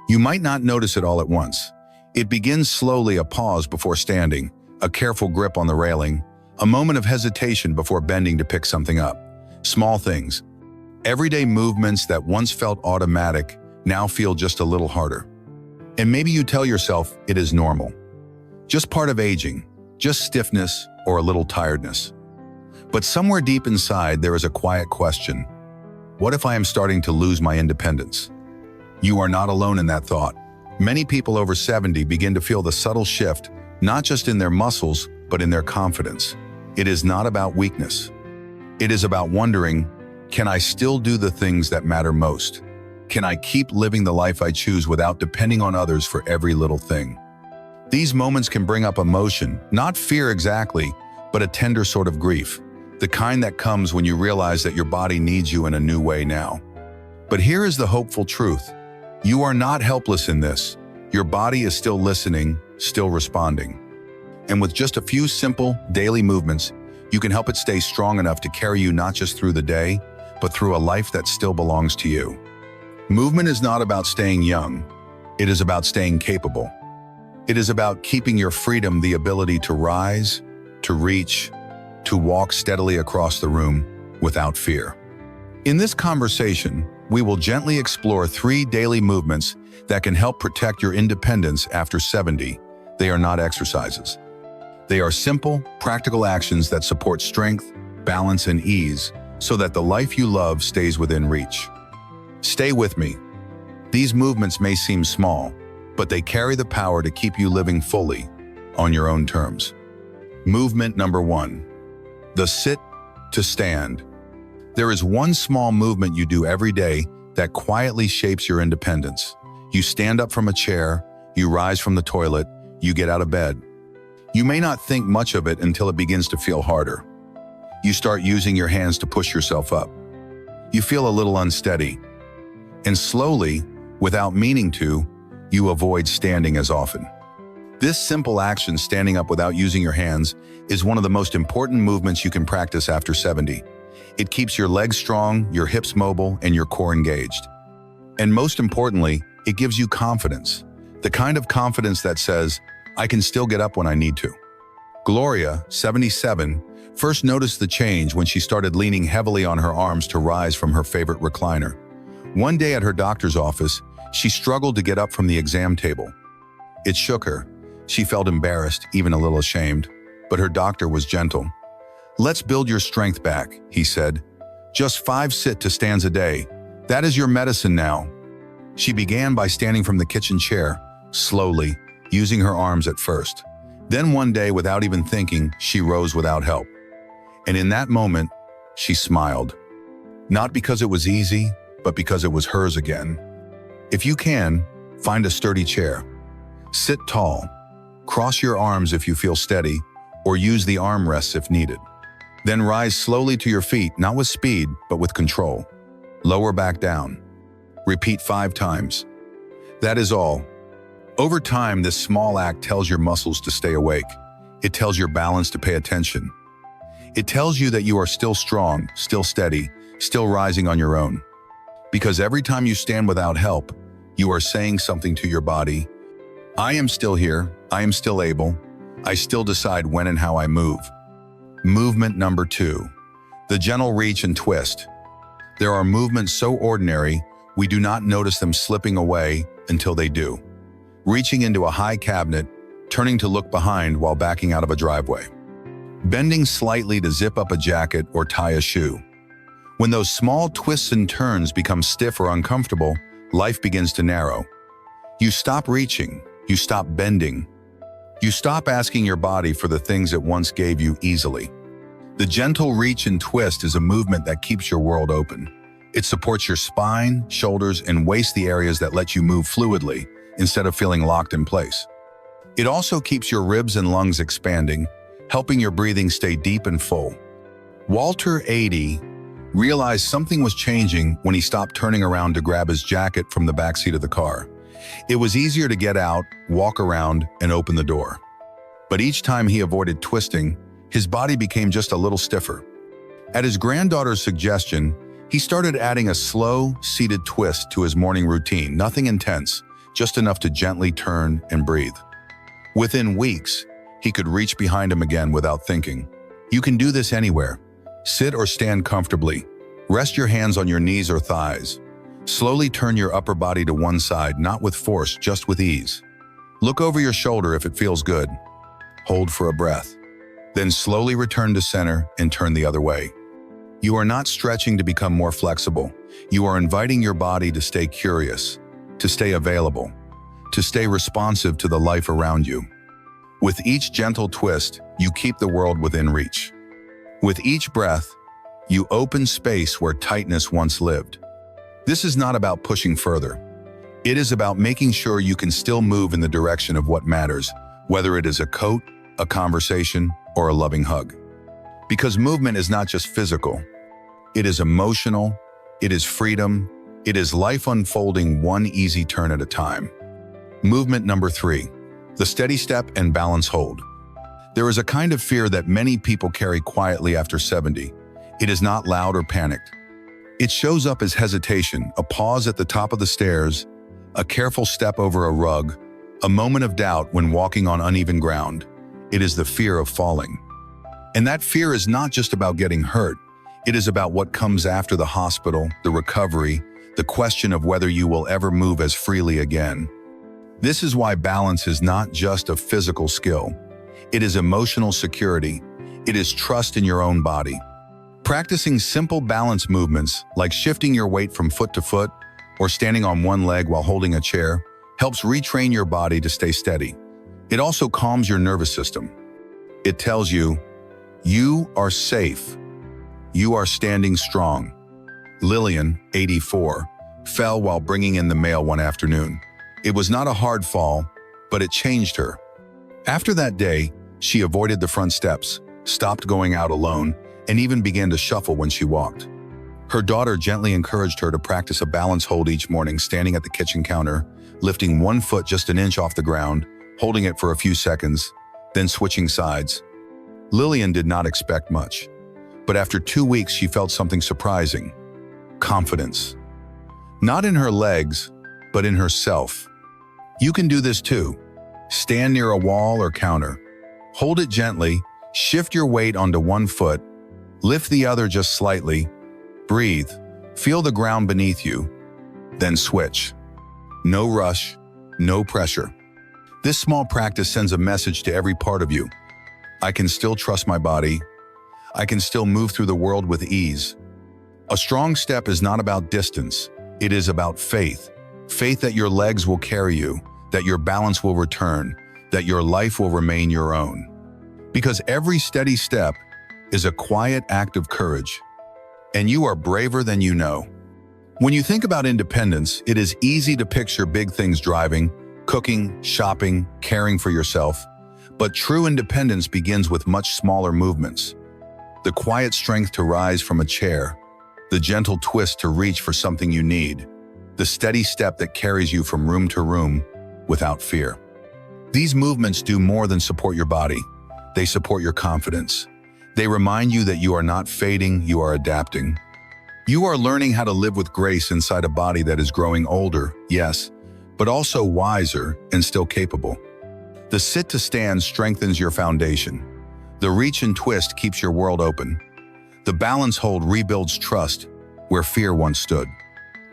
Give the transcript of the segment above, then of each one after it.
You might not notice it all at once. It begins slowly, a pause before standing, a careful grip on the railing, a moment of hesitation before bending to pick something up. Small things. Everyday movements that once felt automatic now feel just a little harder. And maybe you tell yourself it is normal. Just part of aging, just stiffness or a little tiredness. But somewhere deep inside there is a quiet question. What if I am starting to lose my independence? You are not alone in that thought. Many people over 70 begin to feel the subtle shift, not just in their muscles, but in their confidence. It is not about weakness. It is about wondering, can I still do the things that matter most? Can I keep living the life I choose without depending on others for every little thing? These moments can bring up emotion, not fear exactly, but a tender sort of grief, the kind that comes when you realize that your body needs you in a new way now. But here is the hopeful truth. You are not helpless in this. Your body is still listening, still responding. And with just a few simple, daily movements, you can help it stay strong enough to carry you not just through the day, but through a life that still belongs to you. Movement is not about staying young. It is about staying capable. It is about keeping your freedom, the ability to rise, to reach, to walk steadily across the room without fear. In this conversation, we will gently explore 3 daily movements that can help protect your independence after 70. They are not exercises. They are simple, practical actions that support strength, balance, and ease so that the life you love stays within reach. Stay with me. These movements may seem small, but they carry the power to keep you living fully on your own terms. Movement number 1. The sit to stand. There is one small movement you do every day that quietly shapes your independence. You stand up from a chair, you rise from the toilet, you get out of bed. You may not think much of it until it begins to feel harder. You start using your hands to push yourself up. You feel a little unsteady. And slowly, without meaning to, you avoid standing as often. This simple action, standing up without using your hands, is one of the most important movements you can practice after 70. It keeps your legs strong, your hips mobile, and your core engaged. And most importantly, it gives you confidence. The kind of confidence that says, I can still get up when I need to. Gloria, 77, first noticed the change when she started leaning heavily on her arms to rise from her favorite recliner. One day at her doctor's office, she struggled to get up from the exam table. It shook her. She felt embarrassed, even a little ashamed, but her doctor was gentle. Let's build your strength back, he said. Just 5 sit-to-stands a day. That is your medicine now. She began by standing from the kitchen chair, slowly, using her arms at first. Then one day, without even thinking, she rose without help. And in that moment, she smiled. Not because it was easy, but because it was hers again. If you can, find a sturdy chair. Sit tall. Cross your arms if you feel steady, or use the armrests if needed. Then rise slowly to your feet, not with speed, but with control. Lower back down. Repeat 5 times. That is all. Over time, this small act tells your muscles to stay awake. It tells your balance to pay attention. It tells you that you are still strong, still steady, still rising on your own. Because every time you stand without help, you are saying something to your body. I am still here, I am still able, I still decide when and how I move. Movement number 2, the gentle reach and twist. There are movements so ordinary, we do not notice them slipping away until they do. Reaching into a high cabinet, turning to look behind while backing out of a driveway. Bending slightly to zip up a jacket or tie a shoe. When those small twists and turns become stiff or uncomfortable, life begins to narrow. You stop reaching, you stop bending. You stop asking your body for the things it once gave you easily. The gentle reach and twist is a movement that keeps your world open. It supports your spine, shoulders, and waist, the areas that let you move fluidly instead of feeling locked in place. It also keeps your ribs and lungs expanding, helping your breathing stay deep and full. Walter, 80, realized something was changing when he stopped turning around to grab his jacket from the backseat of the car. It was easier to get out, walk around, and open the door. But each time he avoided twisting, his body became just a little stiffer. At his granddaughter's suggestion, he started adding a slow, seated twist to his morning routine, nothing intense, just enough to gently turn and breathe. Within weeks, he could reach behind him again without thinking. You can do this anywhere. Sit or stand comfortably. Rest your hands on your knees or thighs. Slowly turn your upper body to one side, not with force, just with ease. Look over your shoulder if it feels good. Hold for a breath. Then slowly return to center and turn the other way. You are not stretching to become more flexible. You are inviting your body to stay curious, to stay available, to stay responsive to the life around you. With each gentle twist, you keep the world within reach. With each breath, you open space where tightness once lived. This is not about pushing further. It is about making sure you can still move in the direction of what matters, whether it is a coat, a conversation, or a loving hug. Because movement is not just physical. It is emotional, it is freedom, it is life unfolding one easy turn at a time. Movement number 3, the steady step and balance hold. There is a kind of fear that many people carry quietly after 70. It is not loud or panicked. It shows up as hesitation, a pause at the top of the stairs, a careful step over a rug, a moment of doubt when walking on uneven ground. It is the fear of falling. And that fear is not just about getting hurt. It is about what comes after the hospital, the recovery, the question of whether you will ever move as freely again. This is why balance is not just a physical skill. It is emotional security. It is trust in your own body. Practicing simple balance movements, like shifting your weight from foot to foot or standing on one leg while holding a chair, helps retrain your body to stay steady. It also calms your nervous system. It tells you, you are safe. You are standing strong. Lillian, 84, fell while bringing in the mail one afternoon. It was not a hard fall, but it changed her. After that day, she avoided the front steps, stopped going out alone, and even began to shuffle when she walked. Her daughter gently encouraged her to practice a balance hold each morning, standing at the kitchen counter, lifting one foot just an inch off the ground, holding it for a few seconds, then switching sides. Lillian did not expect much, but after 2 weeks she felt something surprising: confidence. Not in her legs, but in herself. You can do this too. Stand near a wall or counter. Hold it gently, shift your weight onto one foot, lift the other just slightly, breathe, feel the ground beneath you, then switch. No rush, no pressure. This small practice sends a message to every part of you. I can still trust my body. I can still move through the world with ease. A strong step is not about distance. It is about faith. Faith that your legs will carry you, that your balance will return, that your life will remain your own. Because every steady step is a quiet act of courage, and you are braver than you know. When you think about independence, it is easy to picture big things: driving, cooking, shopping, caring for yourself. But true independence begins with much smaller movements. The quiet strength to rise from a chair, the gentle twist to reach for something you need, the steady step that carries you from room to room without fear. These movements do more than support your body. They support your confidence. They remind you that you are not fading, you are adapting. You are learning how to live with grace inside a body that is growing older, yes, but also wiser and still capable. The sit to stand strengthens your foundation. The reach and twist keeps your world open. The balance hold rebuilds trust where fear once stood.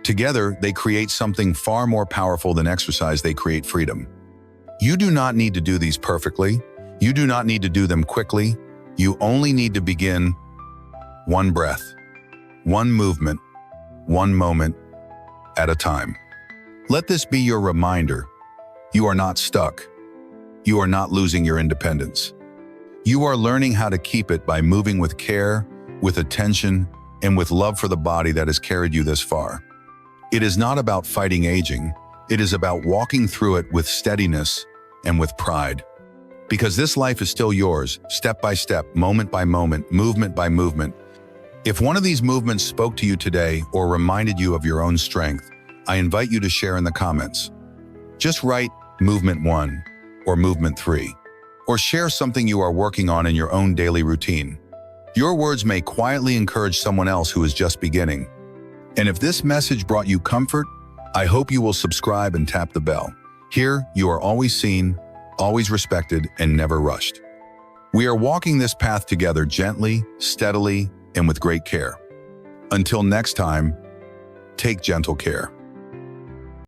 Together, they create something far more powerful than exercise. They create freedom. You do not need to do these perfectly. You do not need to do them quickly. You only need to begin. One breath, one movement, one moment at a time. Let this be your reminder. You are not stuck. You are not losing your independence. You are learning how to keep it by moving with care, with attention, and with love for the body that has carried you this far. It is not about fighting aging. It is about walking through it with steadiness and with pride. Because this life is still yours, step by step, moment by moment, movement by movement. If one of these movements spoke to you today or reminded you of your own strength, I invite you to share in the comments. Just write movement 1 or movement 3, or share something you are working on in your own daily routine. Your words may quietly encourage someone else who is just beginning. And if this message brought you comfort, I hope you will subscribe and tap the bell. Here, you are always seen, always respected, and never rushed. We are walking this path together gently, steadily, and with great care. Until next time, take gentle care.